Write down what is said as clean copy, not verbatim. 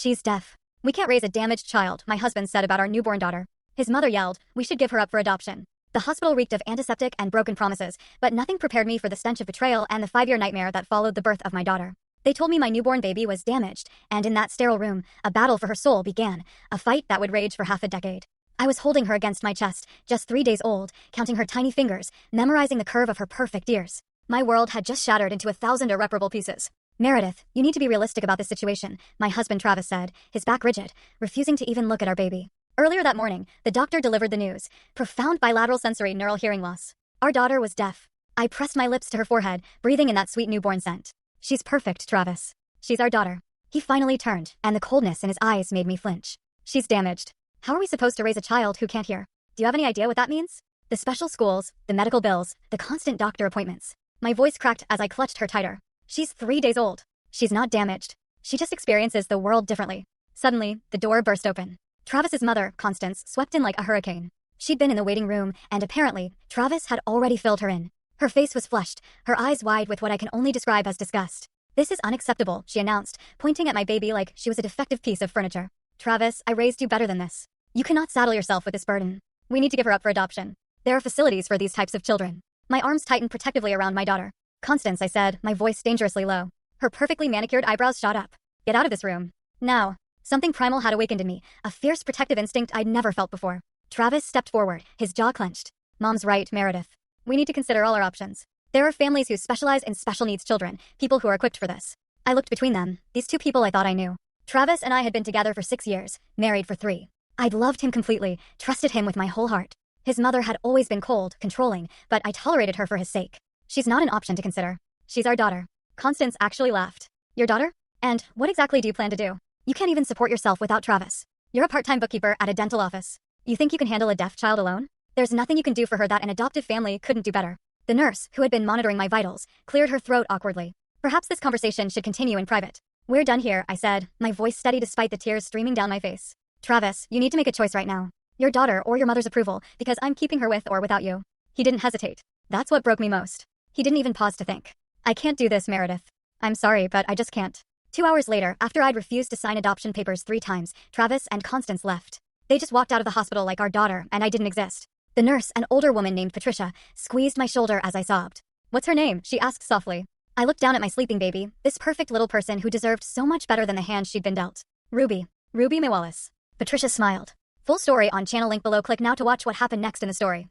She's deaf. We can't raise a damaged child, my husband said about our newborn daughter. His mother yelled, we should give her up for adoption. The hospital reeked of antiseptic and broken promises, but nothing prepared me for the stench of betrayal and the 5-year nightmare that followed the birth of my daughter. They told me my newborn baby was damaged, and in that sterile room, a battle for her soul began, a fight that would rage for half a decade. I was holding her against my chest, just 3 days old, counting her tiny fingers, memorizing the curve of her perfect ears. My world had just shattered into 1,000 irreparable pieces. Meredith, you need to be realistic about this situation, my husband Travis said, his back rigid, refusing to even look at our baby. Earlier that morning, the doctor delivered the news. Profound bilateral sensory neural hearing loss. Our daughter was deaf. I pressed my lips to her forehead, breathing in that sweet newborn scent. She's perfect, Travis. She's our daughter. He finally turned, and the coldness in his eyes made me flinch. She's damaged. How are we supposed to raise a child who can't hear? Do you have any idea what that means? The special schools, the medical bills, the constant doctor appointments. My voice cracked as I clutched her tighter. She's 3 days old. She's not damaged. She just experiences the world differently. Suddenly, the door burst open. Travis's mother, Constance, swept in like a hurricane. She'd been in the waiting room, and apparently, Travis had already filled her in. Her face was flushed, her eyes wide with what I can only describe as disgust. This is unacceptable, she announced, pointing at my baby like she was a defective piece of furniture. Travis, I raised you better than this. You cannot saddle yourself with this burden. We need to give her up for adoption. There are facilities for these types of children. My arms tightened protectively around my daughter. Constance, I said, my voice dangerously low. Her perfectly manicured eyebrows shot up. Get out of this room. Now. Something primal had awakened in me, a fierce protective instinct I'd never felt before. Travis stepped forward, his jaw clenched. Mom's right, Meredith. We need to consider all our options. There are families who specialize in special needs children, people who are equipped for this. I looked between them, these two people I thought I knew. Travis and I had been together for 6 years, married for 3. I'd loved him completely, trusted him with my whole heart. His mother had always been cold, controlling, but I tolerated her for his sake. She's not an option to consider. She's our daughter. Constance actually laughed. Your daughter? And what exactly do you plan to do? You can't even support yourself without Travis. You're a part-time bookkeeper at a dental office. You think you can handle a deaf child alone? There's nothing you can do for her that an adoptive family couldn't do better. The nurse, who had been monitoring my vitals, cleared her throat awkwardly. Perhaps this conversation should continue in private. We're done here, I said, my voice steady despite the tears streaming down my face. Travis, you need to make a choice right now. Your daughter or your mother's approval, because I'm keeping her with or without you. He didn't hesitate. That's what broke me most. He didn't even pause to think. I can't do this, Meredith. I'm sorry, but I just can't. 2 hours later, after I'd refused to sign adoption papers 3 times, Travis and Constance left. They just walked out of the hospital like our daughter, and I didn't exist. The nurse, an older woman named Patricia, squeezed my shoulder as I sobbed. What's her name? She asked softly. I looked down at my sleeping baby, this perfect little person who deserved so much better than the hand she'd been dealt. Ruby. Ruby Mewalis. Patricia smiled. Full story on channel link below. Click now to watch what happened next in the story.